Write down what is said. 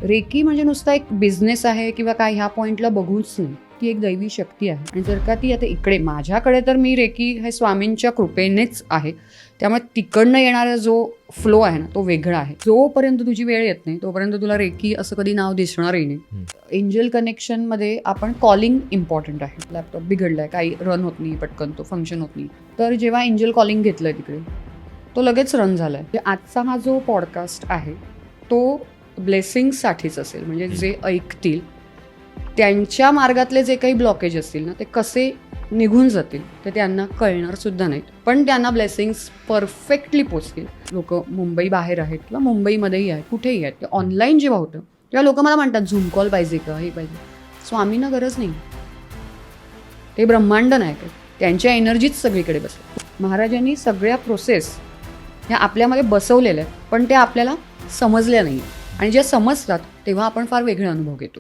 Recce म्हणजे नुसता एक बिझनेस आहे किंवा काय ह्या पॉईंटला बघूच नाही. ती एक दैवी शक्ती आहे आणि जर का ती आता इकडे माझ्याकडे तर मी रेकी हे स्वामींच्या कृपेनेच आहे, त्यामुळे तिकडनं येणारा जो फ्लो आहे ना तो वेगळा आहे. जोपर्यंत तुझी वेळ येत नाही तोपर्यंत तुला रेकी असं कधी नाव दिसणारही नाही. एंजल कनेक्शनमध्ये आपण कॉलिंग इम्पॉर्टंट आहे. लॅपटॉप बिघडलाय, काही रन होत नाही, पटकन तो फंक्शन होत नाही, तर जेव्हा एंजल कॉलिंग घेतलंय तिकडे तो लगेच रन झालाय. आजचा हा जो पॉडकास्ट आहे तो ब्लेसिंग्ससाठीच असेल, म्हणजे जे ऐकतील त्यांच्या मार्गातले जे काही ब्लॉकेज असतील ना ते कसे निघून जातील ते त्यांना कळणार सुद्धा नाहीत, पण त्यांना ब्लेसिंग्स परफेक्टली पोचतील. लोक मुंबई बाहेर आहेत किंवा मुंबईमध्येही आहेत, कुठेही आहेत, ऑनलाईन जेव्हा होतं तेव्हा लोक मला म्हणतात झूम कॉल पाहिजे का, हे पाहिजे. स्वामींना गरज नाही, ते ब्रह्मांड नाही काय, त्यांच्या एनर्जीच सगळीकडे बसतात. महाराजांनी सगळ्या प्रोसेस ह्या आपल्यामध्ये बसवलेल्या आहेत, पण त्या आपल्याला समजल्या नाही आणि ज्या समजतात तेव्हा आपण फार वेगळे अनुभव घेतो.